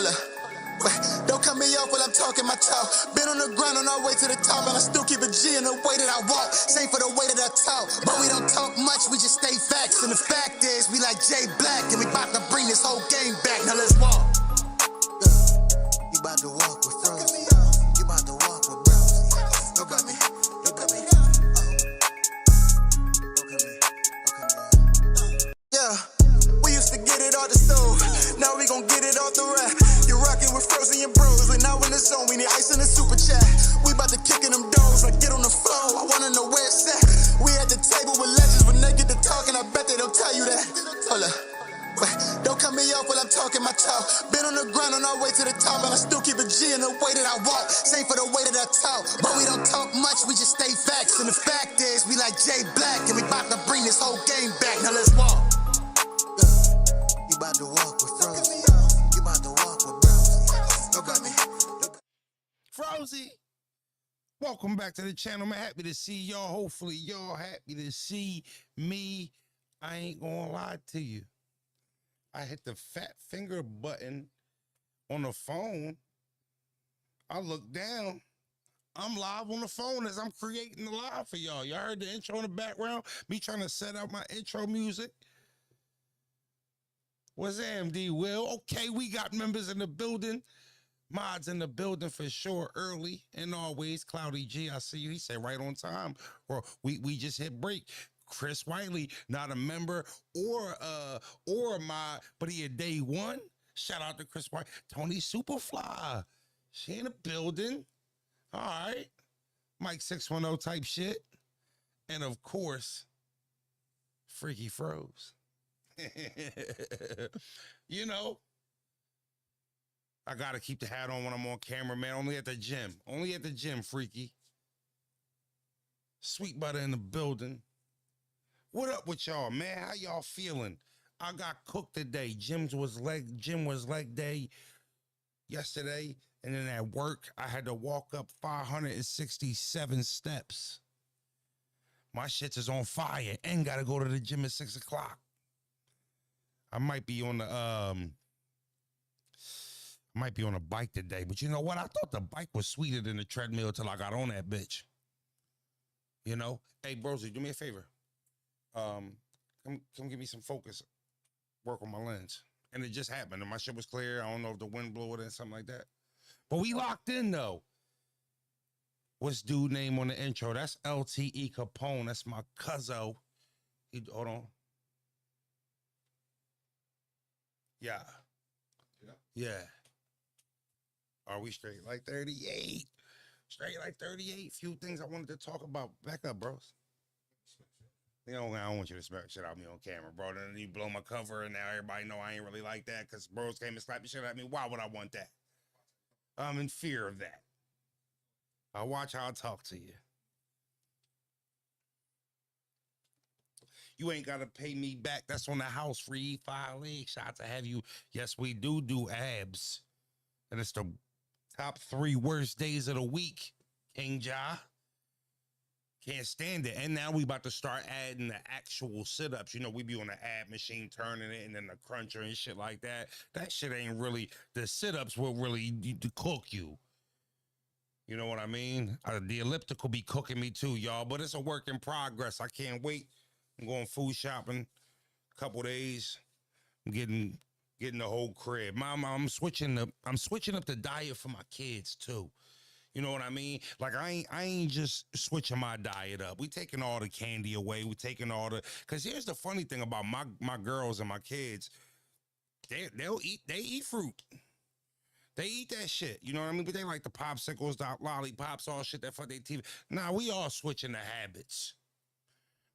Hold up. Wait, don't cut me off while I'm talking my talk. Been on the grind on our way to the top, and I still keep a G in the way that I walk. Same for the way that I talk, but we don't talk much, we just stay facts. And the fact is, we like Jay Black, and we about to bring this whole game back. Now let's walk. You about to walk with Frozen. You about to walk with bros. Don't cut me. Don't cut me. Don't cut me. Yeah, we used to get it off the stove. Now we gon' get it off the rack. You're rocking with Frozen and bros. We're now in the zone. We need ice in the super chat. We about to kick in them doors. Like get on the floor. I wanna know where it's at. We at the table with legends. When they get to talking, I bet they don't tell you that. Hold up. Wait, don't cut me off while I'm talking my talk. Been on the grind on our way to the top, and I still keep a G in the way that I walk. Same for the way that I talk, but we don't talk much, we just stay facts. And the fact is, we like Jay Black, and we about to bring this whole game back. Now let's walk. You about to walk with Frozen. You about to walk with bros. Don't cut me. Frozy, welcome back to the channel. I'm happy to see y'all. Hopefully y'all happy to see me. I ain't gonna lie to you. I hit the fat finger button on the phone. I look down. I'm live on the phone as I'm creating the live for y'all. Y'all heard the intro in the background? Me trying to set up my intro music. What's AMD, Will? Okay, we got members in the building. Mods in the building for sure, early and always. Cloudy G, I see you. He said right on time. Or we just hit break. Chris Wiley, not a member or my, but he a day one. Shout out to Chris Wiley. Tony Superfly, she in the building. All right, Mike 610 type shit, and of course, Freaky Froze. You know, I gotta keep the hat on when I'm on camera, man. Only at the gym. Only at the gym, Freaky. Sweet butter in the building. What up with y'all, man? How y'all feeling? I got cooked today. Gym was leg day yesterday, and then at work I had to walk up 567 steps. My shit is on fire and gotta go to the gym at 6 o'clock. I might be on the bike today, but you know what? I thought the bike was sweeter than the treadmill till I got on that bitch. You know? Hey, Brosy, do me a favor. Come give me some focus. Work on my lens. And it just happened. And my shit was clear. I don't know if the wind blew it or something like that. But we locked in though. What's dude name on the intro? That's LTE Capone. That's my cuzzo. Hold on. Yeah. Yeah. Are we straight like 38? Straight like 38. Few things I wanted to talk about. Back up, bros. You know, I don't want you to smack shit out of me on camera, bro. Then you blow my cover, and now everybody know I ain't really like that because bros came and slapped the shit at me. Why would I want that? I'm in fear of that. I'll watch how I talk to you. You ain't got to pay me back. That's on the house free 5 legs. Shout out to have you. Yes, we do abs. And it's the top 3 worst days of the week, King Ja. Can't stand it. And now we about to start adding the actual sit-ups. You know, we be on the ab machine turning it and then the cruncher and shit like that. That shit ain't really, the sit-ups will really cook you. You know what I mean? The elliptical be cooking me too, y'all. But it's a work in progress. I can't wait. I'm going food shopping a couple days. I'm getting the whole crib. Mama, I'm switching up the diet for my kids too. You know what I mean? Like I ain't just switching my diet up. We taking all the candy away. We taking all the, cause here's the funny thing about my girls and my kids. They eat fruit. They eat that shit. You know what I mean? But they like the popsicles, the lollipops, all shit that fuck their teeth. Nah, we all switching the habits.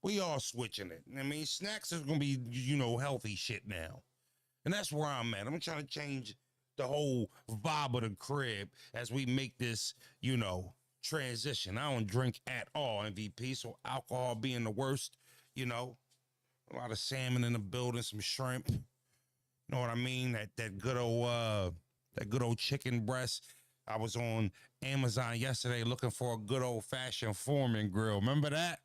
We all switching it. I mean, snacks is gonna be, you know, healthy shit now. And that's where I'm at. I'm trying to change the whole vibe of the crib as we make this, you know, transition. I don't drink at all, MVP, so alcohol being the worst, you know. A lot of salmon in the building, some shrimp. You know what I mean? That good old chicken breast. I was on Amazon yesterday looking for a good old-fashioned Foreman grill. Remember that?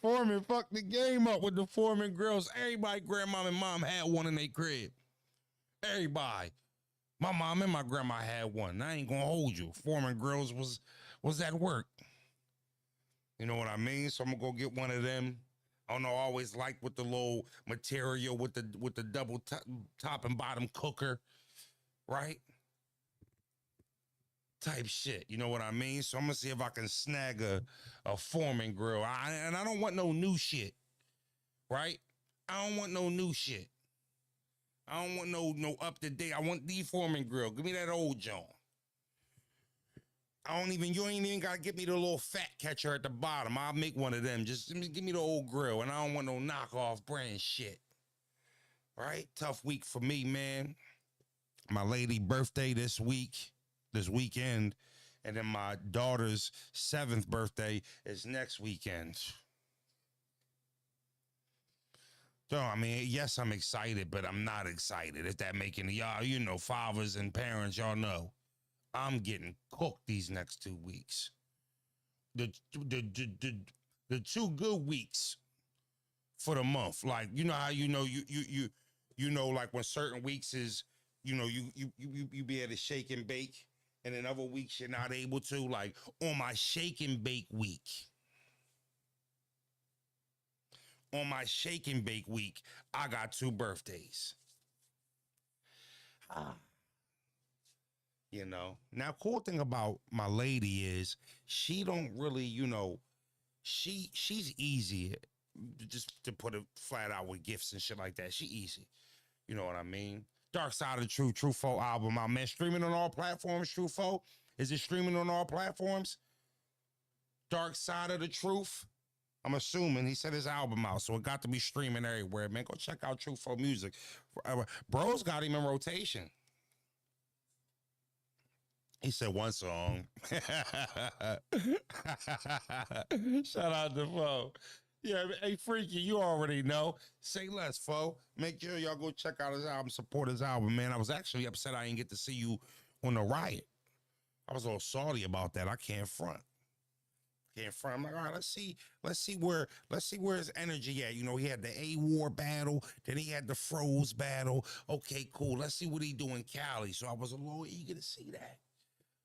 Foreman fucked the game up with the Foreman grills. Everybody, grandma and mom had one in their crib. Everybody. My mom and my grandma had one. I ain't gonna hold you. Foreman Grills was at work. You know what I mean? So I'm gonna go get one of them. I don't know. I always like with the little material with the double top and bottom cooker, right? Type shit. You know what I mean? So I'm gonna see if I can snag a Foreman grill. And I don't want no new shit, right? I don't want no new shit. I don't want no up to date. I want the Foreman grill. Give me that old John. You ain't even gotta get me the little fat catcher at the bottom. I'll make one of them. Just give me the old grill, and I don't want no knockoff brand shit. Right? Tough week for me, man. My lady birthday this weekend, and then my daughter's 7th birthday is next weekend. So, I mean, yes, I'm excited, but I'm not excited. If that making y'all, fathers and parents, y'all know. I'm getting cooked these next 2 weeks. The 2 good weeks for the month. Like, you know how like when certain weeks is, you be able to shake and bake, and then other weeks you're not able to. Like on my shake and bake week. On my shake and bake week, I got 2 birthdays. Now cool thing about my lady is she don't really, she's easy, just to put it flat out, with gifts and shit like that. She easy. You know what I mean? Dark Side of the Truth, Truthful album out, man. Streaming on all platforms, Truthful. Is it streaming on all platforms? Dark Side of the Truth. I'm assuming he said his album out, so it got to be streaming everywhere, man. Go check out Truthful Music. Bro's got him in rotation. He said one song. Shout out to Fo. Yeah, hey, Freaky, you already know. Say less, Fo. Make sure y'all go check out his album, support his album, man. I was actually upset I didn't get to see you on the riot. I was a little salty about that. I can't front. I'm like, all right, let's see where his energy at. He had the A-War battle, then he had the Froze battle. Okay, cool. Let's see what he do in Cali. So I was a little eager to see that.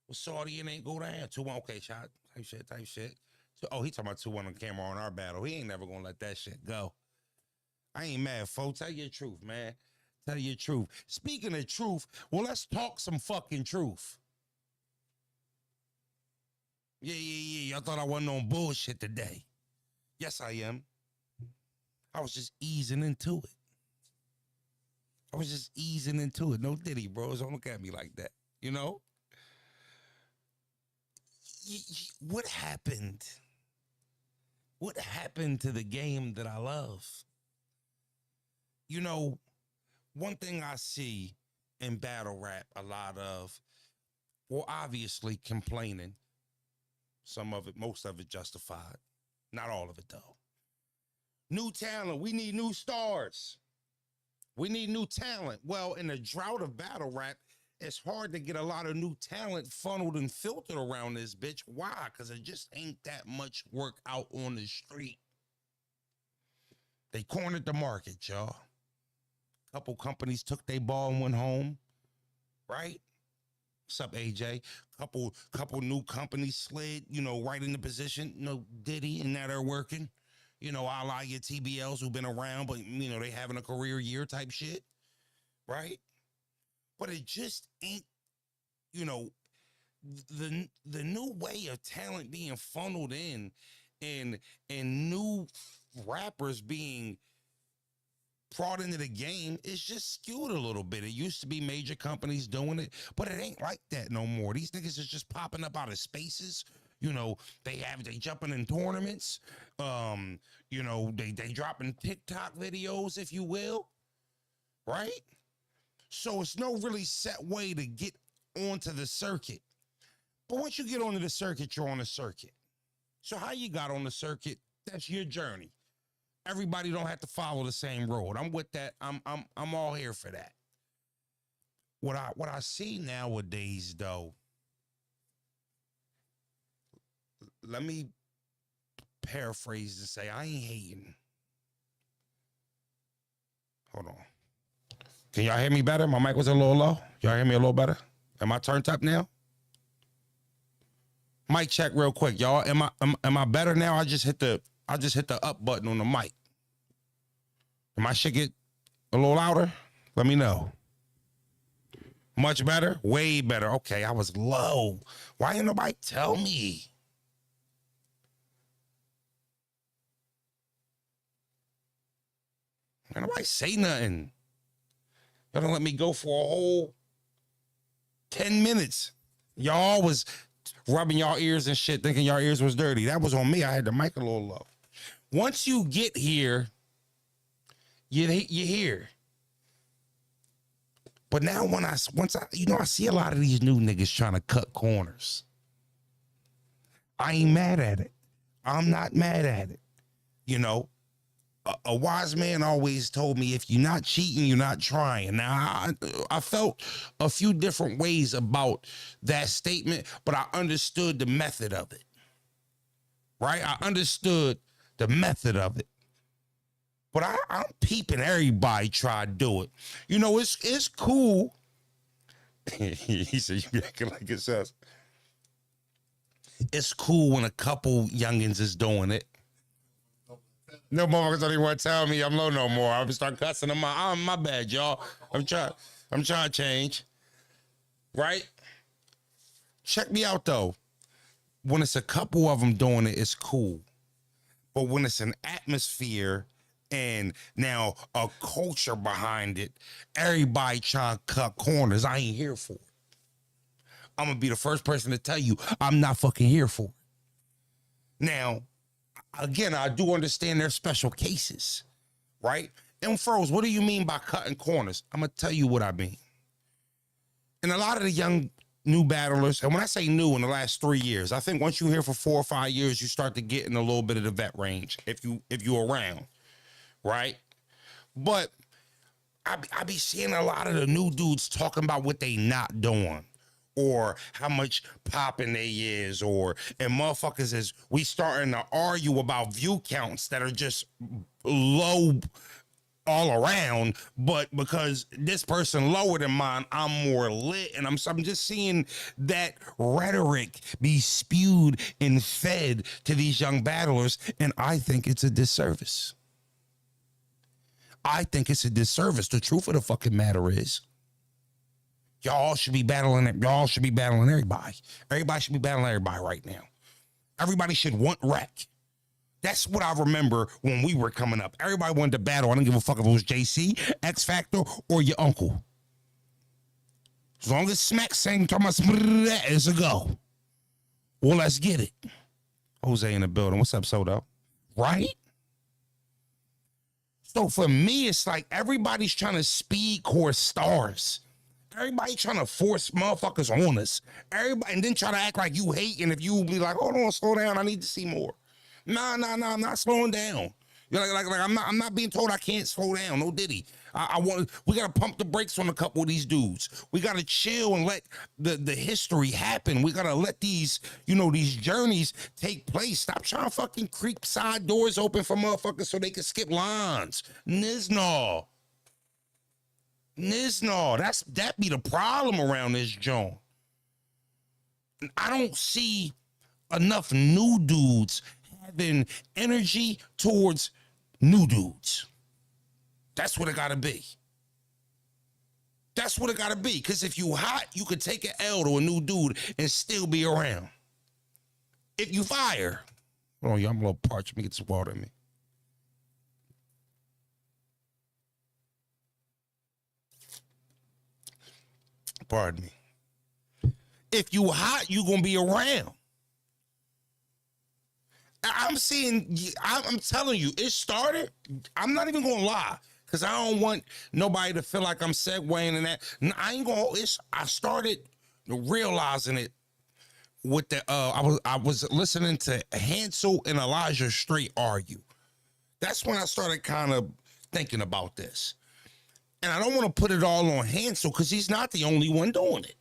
Well, Saudi and ain't go down. 2-1, okay, shot. Type shit. So, he talking about 2-1 on camera on our battle. He ain't never gonna let that shit go. I ain't mad, folks. Tell your truth, man. Tell your truth. Speaking of truth, well, let's talk some fucking truth. Yeah. Y'all thought I wasn't on bullshit today. Yes, I am. I was just easing into it. No diddy, bros. Don't look at me like that. What happened? What happened to the game that I love? One thing I see in battle rap a lot of, well, obviously complaining. Some of it, most of it justified. Not all of it, though. New talent. We need new stars. We need new talent. Well, in the drought of battle rap, it's hard to get a lot of new talent funneled and filtered around this bitch. Why? Because it just ain't that much work out on the street. They cornered the market, y'all. Couple companies took their ball and went home, right? What's up, AJ? Couple new companies slid, right in the position. Diddy and now they're working. A la your TBLs who've been around, but they having a career year type shit, right? But it just ain't, the new way of talent being funneled in, and new rappers being brought into the game is just skewed a little bit. It used to be major companies doing it, but it ain't like that no more. These niggas is just popping up out of spaces. They jumping in tournaments. They dropping TikTok videos, if you will, right? So it's no really set way to get onto the circuit. But once you get onto the circuit, you're on the circuit. So how you got on the circuit, that's your journey. Everybody don't have to follow the same road. I'm with that. I'm all here for that. What I see nowadays, though, let me paraphrase and say I ain't hating. Hold on. Can y'all hear me better? My mic was a little low. Y'all hear me a little better? Am I turned up now? Mic check real quick, y'all. Am I better now? I just hit the up button on the mic. Am I shit get a little louder? Let me know. Much better? Way better. Okay, I was low. Why didn't nobody tell me? Why nobody say nothing? Y'all don't let me go for a whole 10 minutes. Y'all was rubbing y'all ears and shit, thinking y'all ears was dirty. That was on me. I had the mic a little low. Once you get here, you're here. But now once I see a lot of these new niggas trying to cut corners. I ain't mad at it. I'm not mad at it. You know, a wise man always told me, if you're not cheating, you're not trying. Now, I felt a few different ways about that statement, but I understood the method of it. Right? I understood the method of it. But I'm peeping everybody try to do it. You know, it's cool. He said, you be acting like it's us. It's cool when a couple youngins is doing it. No motherfuckers don't even want to tell me I'm low no more. I'll start cussing them. My bad, y'all. I'm trying to change. Right? Check me out, though. When it's a couple of them doing it, it's cool. But when it's an atmosphere and now a culture behind it, everybody trying to cut corners, I ain't here for it. I'm going to be the first person to tell you I'm not fucking here for it. Now, again, I do understand there's special cases, right? And Froze, what do you mean by cutting corners? I'm going to tell you what I mean. And a lot of the young new battlers, and when I say new, in the last 3 years, I think once you're here for 4 or 5 years, you start to get in a little bit of the vet range if you're around, right? But I be seeing a lot of the new dudes talking about what they not doing, or how much popping they is, and motherfuckers is, we starting to argue about view counts that are just low all around, but because this person lower than mine, I'm more lit. And I'm just seeing that rhetoric be spewed and fed to these young battlers, and I think it's a disservice. I think it's a disservice. The truth of the fucking matter is, y'all should be battling it. Y'all should be battling everybody. Everybody should be battling everybody right now. Everybody should want wreck. That's what I remember when we were coming up. Everybody wanted to battle. I didn't give a fuck if it was JC, X Factor, or your uncle. As long as Smack saying, talking about it's a go. Well, let's get it. Jose in the building. What's up, Soto? Right? So for me, it's like everybody's trying to speed course stars. Everybody trying to force motherfuckers on us. Everybody, and then try to act like you hate, and if you be like, hold on, slow down, I need to see more. Nah, I'm not slowing down. Like I'm not being told I can't slow down. No diddy. We gotta pump the brakes on a couple of these dudes. We gotta chill and let the history happen. We gotta let these journeys take place. Stop trying to fucking creep side doors open for motherfuckers so they can skip lines. Niznall. That be the problem around this joint. I don't see enough new dudes having energy towards new dudes. That's what it gotta be. That's what it gotta be. Because if you hot, you could take an L to a new dude and still be around. If you fire. Oh, yeah, I'm a little parched. Let me get some water in me. Pardon me. If you hot, you gonna be around. I'm telling you, it started. I'm not even gonna lie, because I don't want nobody to feel like I'm segueing and that. I ain't gonna. I started realizing it with the. I was listening to Hansel and Elijah straight argue. That's when I started kind of thinking about this. And I don't want to put it all on Hansel, because he's not the only one doing it,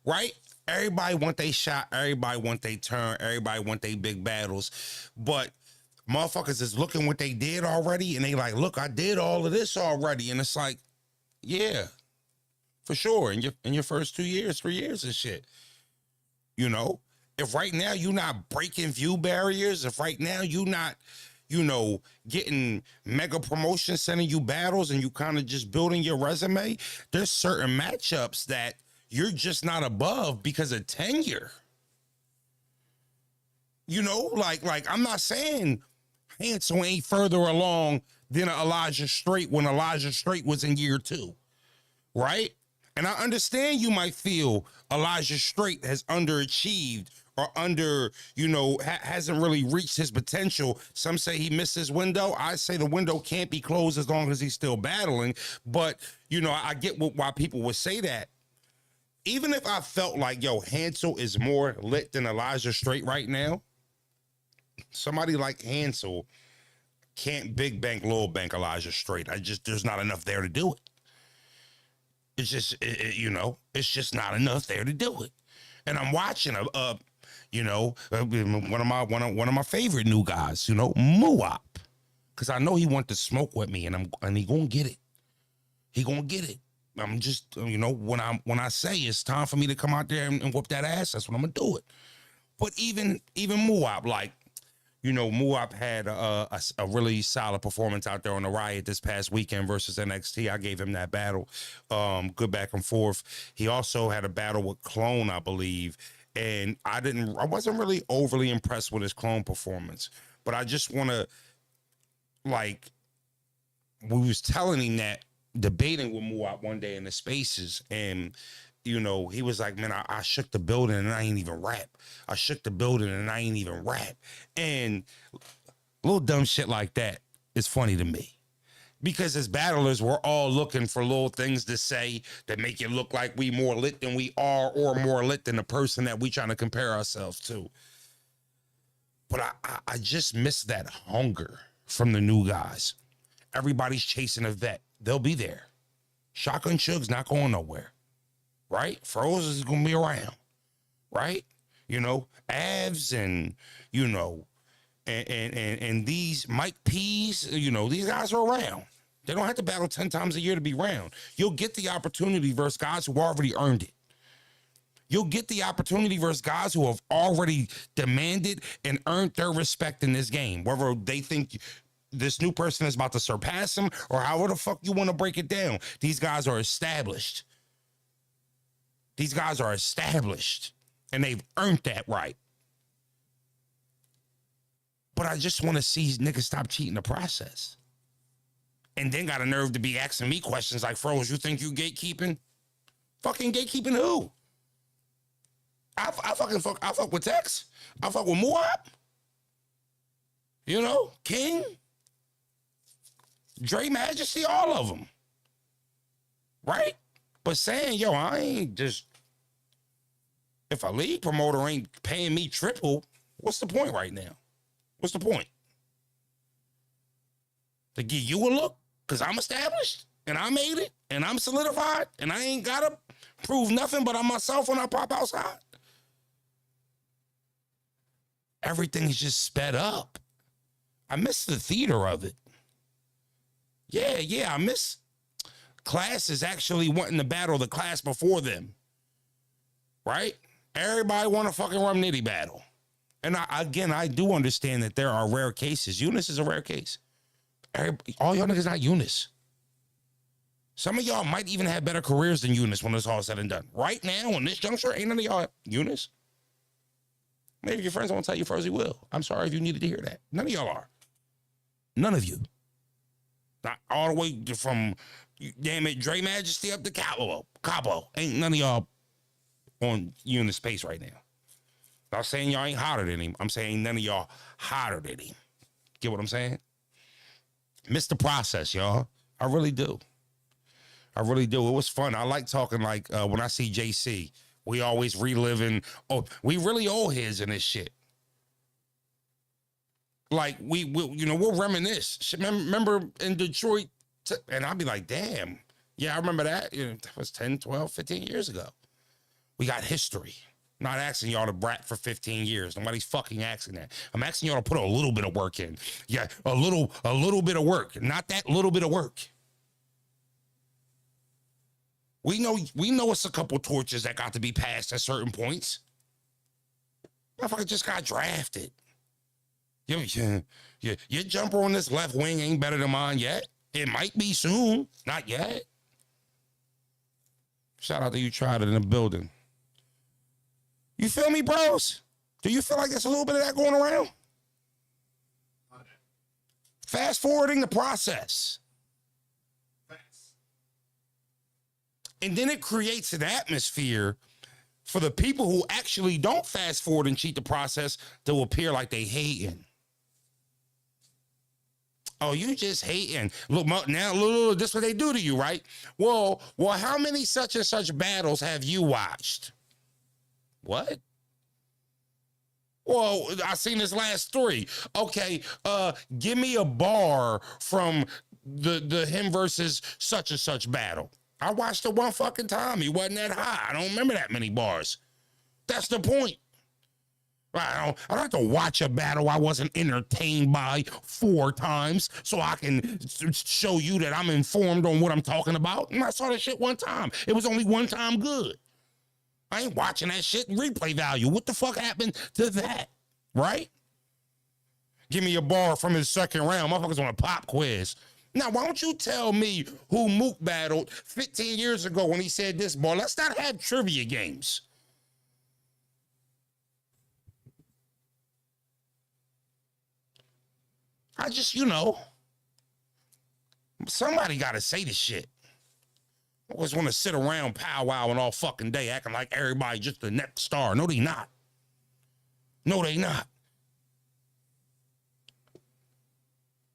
right? Everybody want they shot, everybody want they turn, everybody want they big battles, but motherfuckers is looking what they did already, and they like, look, I did all of this already, and it's like, Yeah, for sure. In your first 2 years, 3 years and shit. You know, if right now you're not breaking view barriers, if right now you're not, getting mega promotions sending you battles and you kind of just building your resume, there's certain matchups that you're just not above because of tenure. Like I'm not saying Hansel ain't further along than Elijah Strait when Elijah Strait was in year 2, right? And I understand you might feel Elijah Strait has underachieved or hasn't really reached his potential. Some say he missed his window. I say the window can't be closed as long as he's still battling. But, I get why people would say that. Even if I felt like, Hansel is more lit than Elijah Strait right now, somebody like Hansel can't big bank, little bank Elijah Strait. There's not enough there to do it. It's just, it's just not enough there to do it. And I'm watching one of my favorite new guys, Muap, because I know he wants to smoke with me, and he gonna get it. He gonna get it. I'm just, when I say it's time for me to come out there and whoop that ass, that's when I'm gonna do it. But even Muap, like, Muap had a really solid performance out there on the Riot this past weekend versus NXT. I gave him that battle. Good back and forth. He also had a battle with Clone, I believe. And I wasn't really overly impressed with his Clone performance. But I just want to, we was telling him that, debating with Muap one day in the spaces, and he was like, man, I shook the building and I ain't even rap. I shook the building and I ain't even rap. And little dumb shit like that is funny to me. Because as battlers, we're all looking for little things to say that make it look like we more lit than we are, or more lit than the person that we trying to compare ourselves to. But I just miss that hunger from the new guys. Everybody's chasing a vet. They'll be there. Shotgun Suge's not going nowhere. Right? Frozen is going to be around. Right? Avs and, and these Mike P's, these guys are around. They don't have to battle 10 times a year to be around. You'll get the opportunity versus guys who already earned it. You'll get the opportunity versus guys who have already demanded and earned their respect in this game, whether they think this new person is about to surpass them or however the fuck you want to break it down. These guys are established. These guys are established, and they've earned that right. But I just want to see niggas stop cheating the process. And then got a nerve to be asking me questions like, Froze, you think you gatekeeping? Fucking gatekeeping who? I fuck with Tex. I fuck with Muap. King. Dre Majesty, all of them. Right? But saying, I ain't just, if a league promoter ain't paying me triple, what's the point right now? What's the point? To give you a look? Because I'm established, and I made it, and I'm solidified, and I ain't got to prove nothing but I'm myself when I pop outside. Everything's just sped up. I miss the theater of it. Yeah, I miss classes actually wanting to battle the class before them. Right? Everybody want to fucking Rum Nitty battle. And I do understand that there are rare cases. Eunice is a rare case. All y'all niggas not Eunice. Some of y'all might even have better careers than Eunice when it's all said and done. Right now, in this juncture, ain't none of y'all Eunice. Maybe your friends won't tell you Frozy will. I'm sorry if you needed to hear that. None of y'all are. None of you. Not all the way from, damn it, Dre Majesty up to Cabo. Ain't none of y'all on Eunice pace right now. Not saying y'all ain't hotter than him. I'm saying none of y'all hotter than him. Get what I'm saying? Miss the process, y'all. I really do. I really do. It was fun. I like talking like when I see JC, we always reliving. Oh, we really old heads in this shit. Like we'll reminisce. Remember in Detroit? And I'll be like, damn. Yeah, I remember that. That was 10, 12, 15 years ago. We got history. Not asking y'all to brat for 15 years. Nobody's fucking asking that. I'm asking y'all to put a little bit of work in. Yeah, a little bit of work. Not that little bit of work. We know it's a couple torches that got to be passed at certain points. Motherfucker just got drafted. Your jumper on this left wing ain't better than mine yet. It might be soon. Not yet. Shout out to you, tried it in the building. You feel me, bros? Do you feel like there's a little bit of that going around? Fast forwarding the process. And then it creates an atmosphere for the people who actually don't fast forward and cheat the process to appear like they hating. Oh, you just hating. Look, now, look, this is what they do to you, right? Well, how many such and such battles have you watched? What? Well, I seen this last story. Okay, give me a bar from the him versus such and such battle. I watched it one fucking time. He wasn't that high. I don't remember that many bars. That's the point. I don't have to watch a battle I wasn't entertained by 4 times so I can show you that I'm informed on what I'm talking about. And I saw that shit one time. It was only one time good. I ain't watching that shit in replay value. What the fuck happened to that? Right? Give me a bar from his second round. Motherfuckers on a pop quiz. Now, why don't you tell me who Mook battled 15 years ago when he said this bar? Let's not have trivia games. I just, somebody got to say this shit. I always want to sit around powwowing all fucking day acting like everybody just the next star. No, they not. No, they not.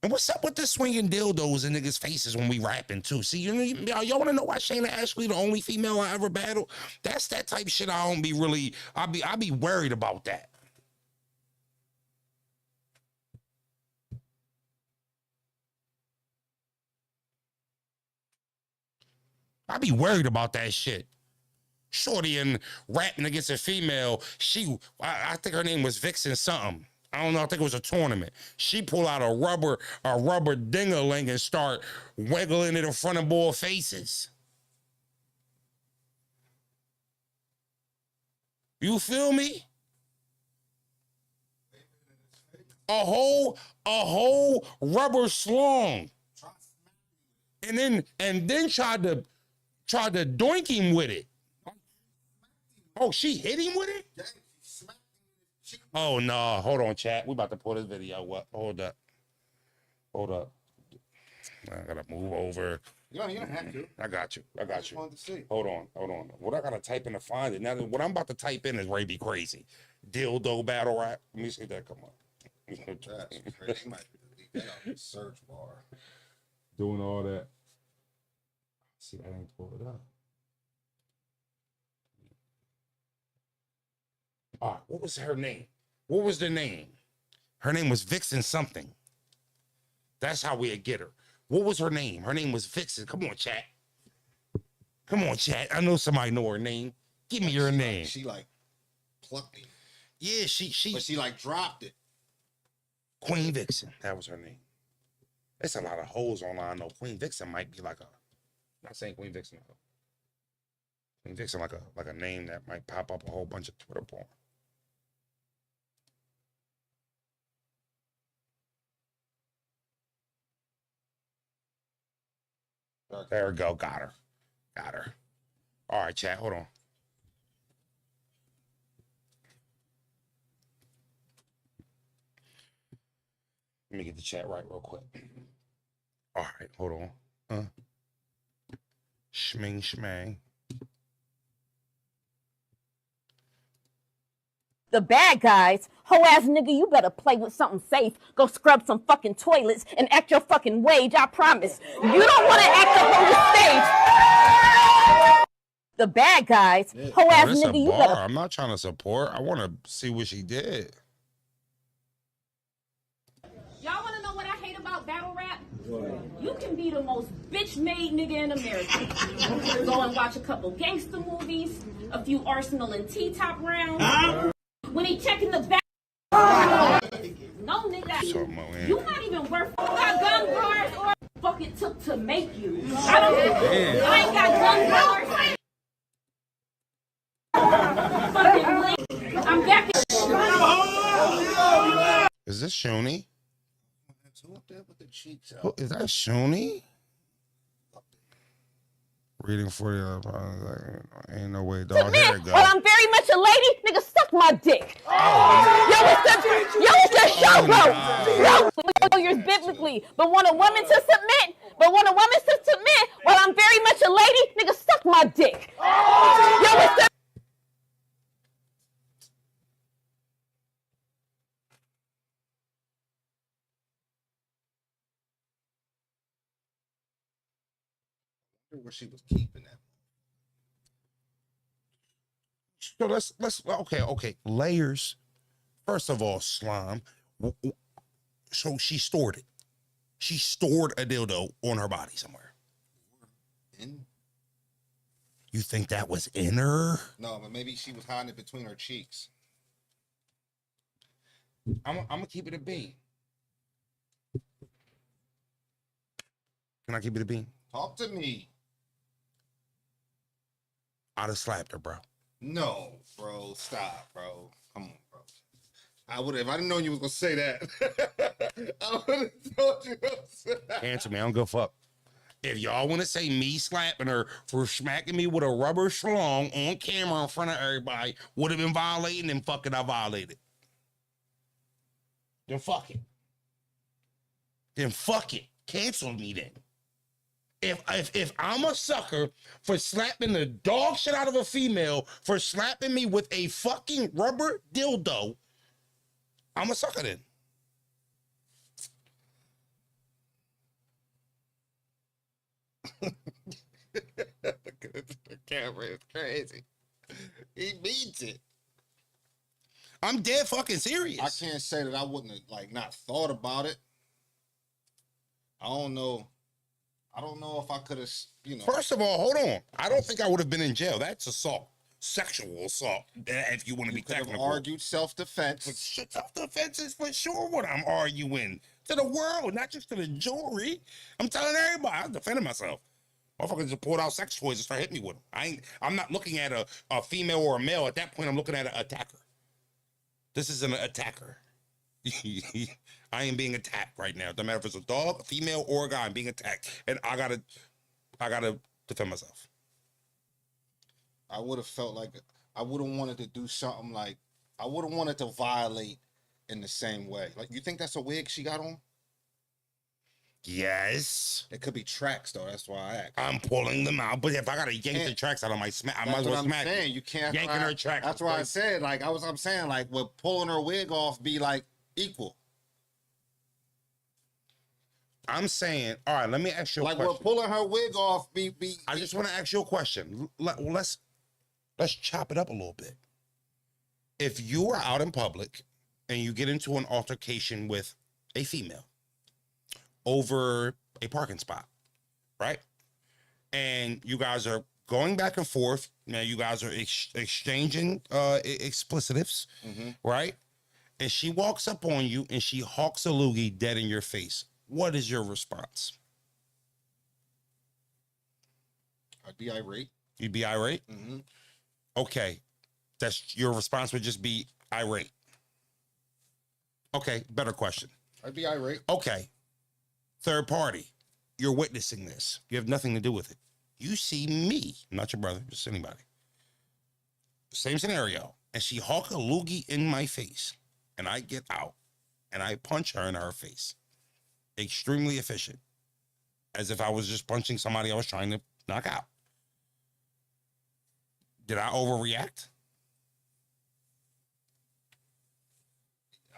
And what's up with the swinging dildos in niggas' faces when we rapping too? See, y'all want to know why Shayna Ashley the only female I ever battled? That's that type of shit I don't be really, I be worried about that. I be worried about that shit. Shorty and rapping against a female, I think her name was Vixen something. I don't know, I think it was a tournament. She pull out a rubber ding-a-ling and start wiggling it in front of both faces. You feel me? A whole rubber slong. And then tried to doink him with it. Oh, she hit him with it? Oh, no. Hold on, chat. We about to pull this video up. Hold up. I got to move over. You don't have to. I got you. Want to see. Hold on. What I got to type in to find it? Now, what I'm about to type in is Ray be crazy. Dildo battle rap. Let me see that come up. That's crazy. You might delete that off the search bar. Doing all that. See, I ain't pull it up. All right, what was her name? What was the name? Her name was Vixen something. That's how we'd get her. What was her name? Her name was Vixen. Come on, chat. I know somebody know her name. Give me her name. She plucked him. Yeah, But she dropped it. Queen Vixen. That was her name. There's a lot of hoes online though. Queen Vixen might be like a. I'm not saying Queen Vixen. Queen Vixen like a name that might pop up a whole bunch of Twitter porn. There we go. Got her. All right, chat. Hold on. Let me get the chat right real quick. All right, hold on. Shmang. The bad guys, hoe ass nigga, you better play with something safe. Go scrub some fucking toilets and act your fucking wage, I promise. You don't want to act up on the stage. The bad guys, hoe ass nigga, you better. I'm not trying to support. I want to see what she did. Y'all want to know what I hate about battle rap? You can be the most bitch-made nigga in America. Go and watch a couple gangster movies, a few Arsenal and T-top rounds. When he checking the back, no nigga, you not even worth got gun bars or fuck it took to make you. I ain't got gun bars. this Shoni? Who up there with the cheeks Who, out? is that Shoni? Reading for you. Ain't no way, dog. Man, Here it go. well, I'm very much a lady. Nigga, suck my dick. Yo, it's the showboat. Yo, you're biblically, but want a woman to submit. Well, I'm very much a lady. Nigga, suck my dick. Yo, it's the Where she was keeping that. So let's okay. Layers. First of all, slime. So she stored it. She stored a dildo on her body somewhere. In? You think that was in her? No, but maybe she was hiding it between her cheeks. I'm gonna keep it a bean. Can I keep it a bean? Talk to me. I'd have slapped her, bro. No, bro. Stop, bro. Come on, bro. I would have. If I didn't know you was gonna say that, I would have told you. Answer me. I don't give a fuck. If y'all want to say me slapping her for smacking me with a rubber schlong on camera in front of everybody would have been violating, then fuck it, I violated. Then fuck it. Then fuck it. Cancel me then. If I'm a sucker for slapping the dog shit out of a female for slapping me with a fucking rubber dildo, I'm a sucker then. The camera is crazy. He means it. I'm dead fucking serious. I can't say that I wouldn't have not thought about it. I don't know if I could have, First of all, hold on. I don't think I would have been in jail. That's assault. Sexual assault, if you want to be could have technical. argued self-defense. Self-defense is for sure what I'm arguing. To the world, not just to the jury. I'm telling everybody, I'm defending myself. Motherfuckers just pulled out sex toys and start hitting me with them. I'm not looking at a female or a male. At that point, I'm looking at an attacker. This is an attacker. I am being attacked right now. Doesn't matter if it's a dog, a female, or a guy. I'm being attacked, and I gotta defend myself. I would have felt like I would have wanted to do something like I would have wanted to violate in the same way. Like, you think that's a wig she got on? Yes. It could be tracks though. That's why I asked. I'm pulling them out, but if I gotta yank the tracks out of my smack, I might as well smack. Saying. You can't yanking her tracks. That's why I said I'm saying would pulling her wig off be equal? I'm saying, all right. Let me ask you a question. Will pulling her wig off be? I just want to ask you a question. Let's chop it up a little bit. If you are out in public and you get into an altercation with a female over a parking spot, right? And you guys are going back and forth. Now you guys are exchanging explicitives, right? And she walks up on you and she hawks a loogie dead in your face. What is your response? I'd be irate. You'd be irate? Mm-hmm. Okay. That's your response would just be irate. Okay, better question. I'd be irate. Okay. Third party. You're witnessing this. You have nothing to do with it. You see me, not your brother, just anybody. Same scenario. And she hawk a loogie in my face. And I get out. And I punch her in her face. Extremely efficient. As if I was just punching somebody I was trying to knock out. Did I overreact?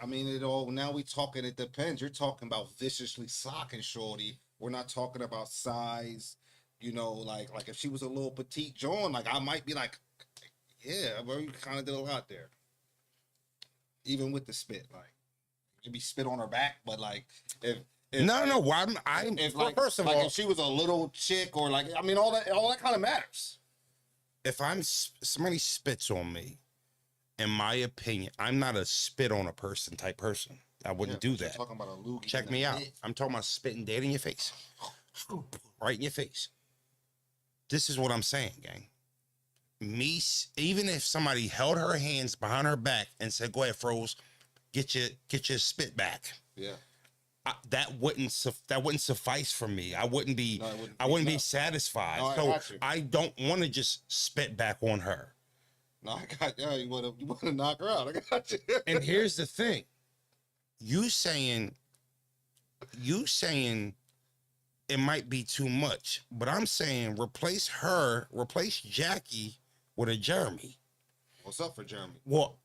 I mean, now we talking, it depends. You're talking about viciously socking shorty. We're not talking about size. Like if she was a little petite John, I might be like, yeah, bro, you kind of did a lot there. Even with the spit, maybe spit on her back, but if first of all, if she was a little chick or all that kind of matters. If somebody spits on me, in my opinion, I'm not a spit on a person type person. I wouldn't do that. Talking about a loogie. Check me out. I'm talking about spitting dead in your face. Right in your face. This is what I'm saying, gang. Even if somebody held her hands behind her back and said, go ahead, Froze, get your spit back. Yeah. That wouldn't suffice for me. I wouldn't be No, it wouldn't I wouldn't be enough. satisfied. No, I So got you. I don't want to just spit back on her. No, I got you. You wanna knock her out. I got you. And here's the thing. You saying it might be too much, but I'm saying replace Jackie with a Jeremy. What's up for Jeremy? Well,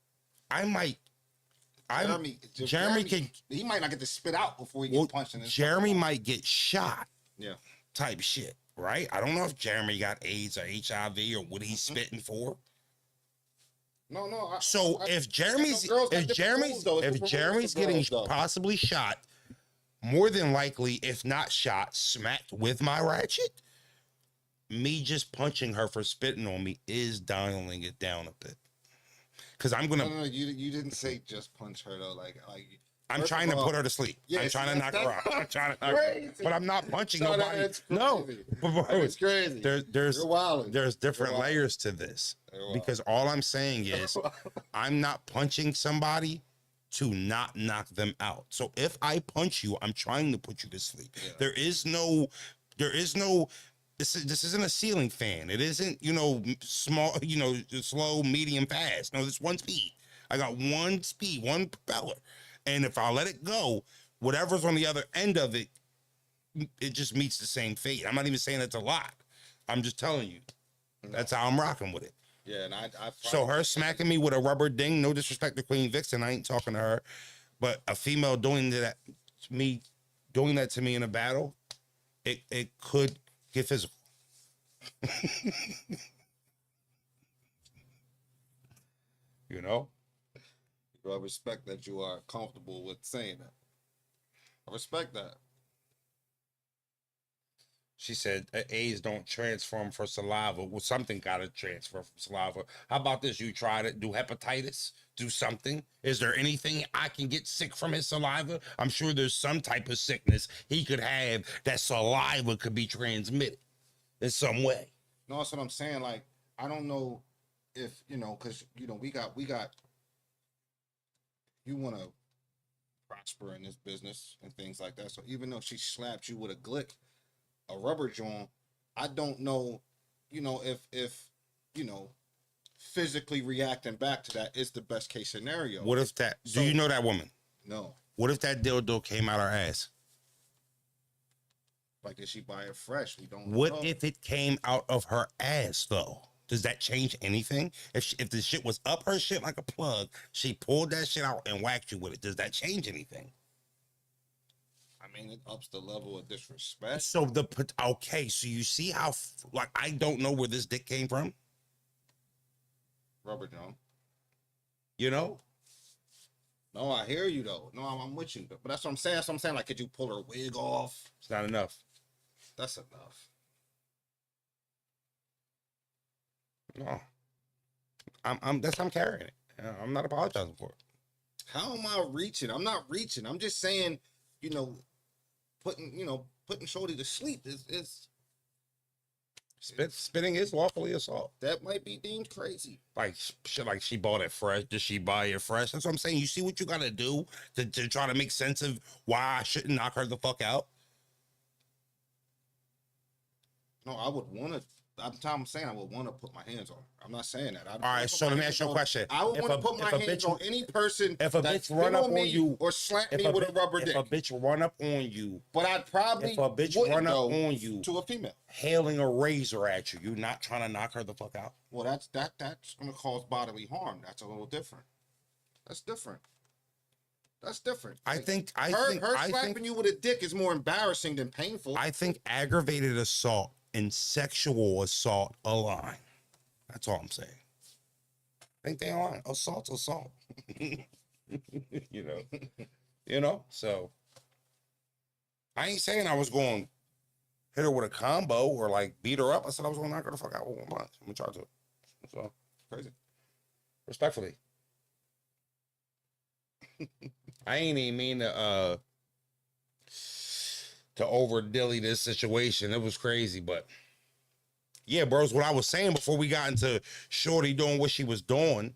Jeremy can. He might not get to spit out before he gets Well, punched in his Jeremy might get shot. Yeah. Type shit, right? I don't know if Jeremy got AIDS or HIV or what he's spitting for. No. So if Jeremy's getting possibly shot, more than likely, if not shot, smacked with my ratchet, me just punching her for spitting on me is dialing it down a bit. Because I'm gonna. No, you didn't say just punch her though. I'm trying to put her to sleep. Yeah, I'm trying to knock her out. I'm trying to knock her out. But I'm not punching No, nobody. that's No, crazy. but It's crazy. You're wilding. There's different You're wilding. layers to this. You're wilding. Because all I'm saying is I'm not punching somebody to not knock them out. So if I punch you, I'm trying to put you to sleep. Yeah. There is no this isn't a ceiling fan. It isn't, small, slow, medium, fast. No, it's one speed. I got one speed, one propeller. And if I let it go, whatever's on the other end of it, it just meets the same fate. I'm not even saying it's a lot. I'm just telling you. That's how I'm rocking with it. Yeah, and I So her smacking me with a rubber ding, no disrespect to Queen Vixen, I ain't talking to her, but a female doing that to me in a battle, it could get physical. You know? I respect that you are comfortable with saying that. I respect that. She said AIDS don't transform for saliva. Well, something got to transfer from saliva. How about this? You tried it. Do hepatitis. Do something. Is there anything I can get sick from his saliva? I'm sure there's some type of sickness he could have that saliva could be transmitted in some way. No, that's what I'm saying. Like, I don't know if, because, we got, you want to prosper in this business and things like that. So even though she slapped you with a glick, a rubber joint, I don't know, if physically reacting back to that is the best case scenario. What if that, do you know that woman? No. What if that dildo came out her ass? Like, did she buy it fresh? We don't What know. if it came out of her ass, though? Does that change anything? If the shit was up her shit like a plug, she pulled that shit out and whacked you with it. Does that change anything? I mean, it ups the level of disrespect. So so you see how, I don't know where this dick came from? Rubber joint. You know? No, I hear you, though. No, I'm with you. But that's what I'm saying. That's what I'm saying. Like, could you pull her wig off? It's not enough. That's enough. No. I'm carrying it. I'm not apologizing for it. How am I reaching? I'm not reaching. I'm just saying, putting Shorty to sleep is Spitting is lawfully assault. that might be deemed crazy. Like she bought it fresh. Did she buy it fresh? That's what I'm saying. You see what you gotta do to try to make sense of why I shouldn't knock her the fuck out? No, I would want to. I'm saying I would want to put my hands on her. I'm not saying that. All right, so let me ask you a question. I would want to put my hands on any person if a that's bitch run up on me you or slap me with a rubber dick. If a bitch run up on you, but I'd probably if a bitch wouldn't run up go on you to a female hailing a razor at you, you're not trying to knock her the fuck out? Well, that's going to cause bodily harm. That's a little different. That's different. I think slapping you with a dick is more embarrassing than painful. I think aggravated assault and sexual assault align. That's all I'm saying. I think they align. Assault's assault. you know. So I ain't saying I was going to hit her with a combo or like beat her up. I said I was going to knock her the fuck out with one punch. I'm gonna try to. So crazy. Respectfully. I ain't even mean to over dilly this situation. It was crazy, but yeah, bros, what I was saying before we got into Shorty doing what she was doing,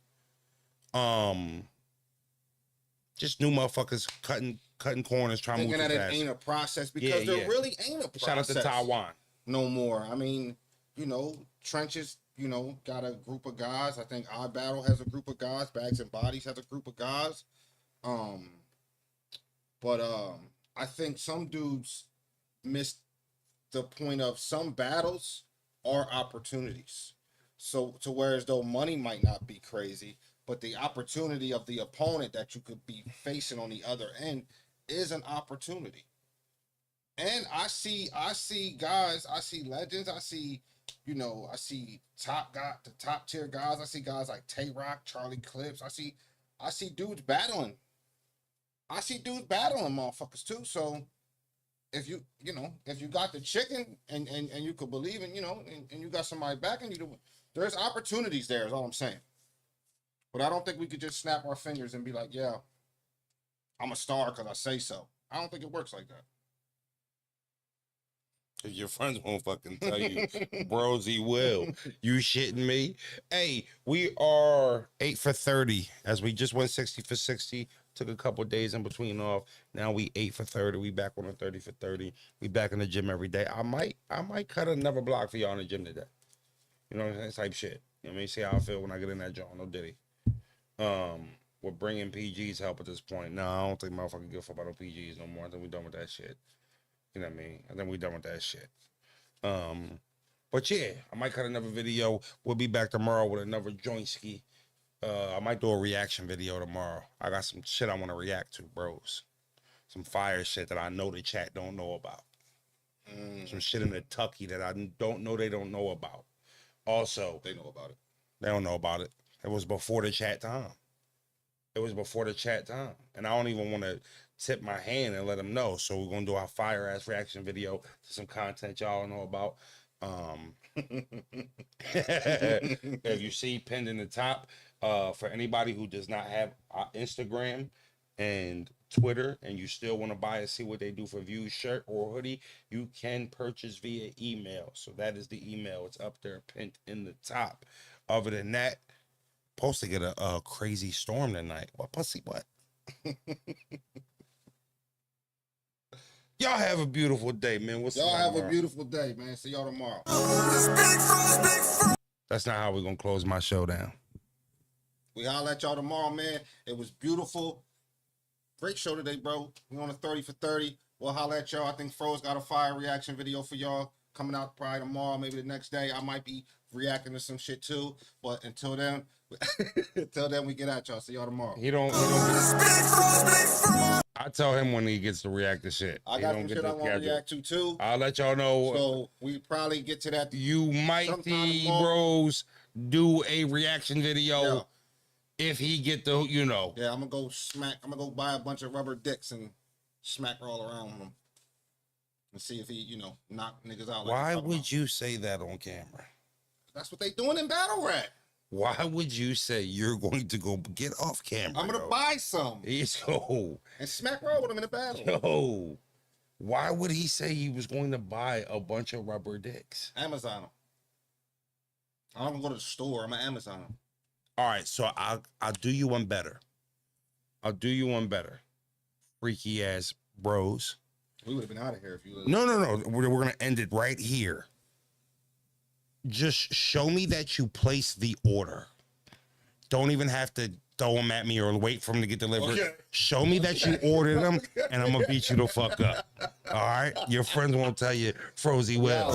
Just new motherfuckers cutting corners, trying to move Thinking too that it fast. ain't a process because there really ain't a process. Shout out to Taiwan. No more. I mean, you know, Trenches, you know, got a group of guys. I think Odd Battle has a group of guys. Bags and Bodies has a group of guys. But I think some dudes missed the point of some battles are opportunities. So to where as though money might not be crazy, but the opportunity of the opponent that you could be facing on the other end is an opportunity. And I see guys, I see legends, I see, you know, I see the top tier guys. I see guys like Tay Rock, Charlie Clips. I see dudes battling. I see dudes battling motherfuckers too. So if you got the chicken and you could believe in, you know, and you got somebody backing you, there's opportunities there is all I'm saying. But I don't think we could just snap our fingers and be like, yeah, I'm a star because I say so. I don't think it works like that. If your friends won't fucking tell you, bros, he will. You shitting me? Hey, we are 8 for 30 as we just went 60 for 60. Took a couple days in between off. Now we 8 for 30. We back on a 30 for 30. We back in the gym every day. I might cut another block for y'all in the gym today. You know what I'm saying? Type shit. You know what I mean? See how I feel when I get in that joint. No diddy. We're bringing PG's help at this point. No, I don't think motherfucking give a fuck about no PG's no more. I think we done with that shit. You know what I mean? I think we done with that shit. But yeah, I might cut another video. We'll be back tomorrow with another joint ski. I might do a reaction video tomorrow. I got some shit I want to react to, bros. Some fire shit that I know the chat don't know about. Some shit in the Tucky that I don't know they don't know about. Also, They know about it. they don't know about it. It was before the chat time. And I don't even want to tip my hand and let them know. So we're going to do our fire ass reaction video to some content y'all know about. If you see pinned in the top, for anybody who does not have Instagram and Twitter and you still want to buy and see what they do for views, shirt or hoodie, you can purchase via email. So that is the email. It's up there pinned in the top. Other than that, supposed to get a crazy storm tonight. What pussy what? Y'all have a beautiful day, man. Y'all have a beautiful day, man. See y'all tomorrow. That's not how we're gonna close my show down. We holler at y'all tomorrow, man. It was beautiful. Great show today, bro. We on a 30 for 30. We'll holler at y'all. I think Froze got a fire reaction video for y'all coming out probably tomorrow, maybe the next day. I might be reacting to some shit too. But until then, we get at y'all. See y'all tomorrow. He don't I tell him when he gets to react to shit. I got some shit I want to react to too. I'll let y'all know. So we probably get to that. You might see Bros do a reaction video if he get the, you know. Yeah, I'm gonna go buy a bunch of rubber dicks and smack her all around him and see if he, you know, knock niggas out. Why would you say that on camera? That's what they doing in battle rap. Why would you say you're going to go get off camera? I'm gonna buy some. Yo. And smack roll with him in a battle. Yo. Why would he say he was going to buy a bunch of rubber dicks? Amazon them. I don't go to the store. I'm an Amazon them. All right, so I'll do you one better. Freaky ass bros. We would have been out of here if you. No. We're gonna end it right here. Just show me that you placed the order. Don't even have to throw them at me or wait for them to get delivered. Okay. Show me that you ordered them, and I'm gonna beat you the fuck up. All right? Your friends won't tell you, Frozy will.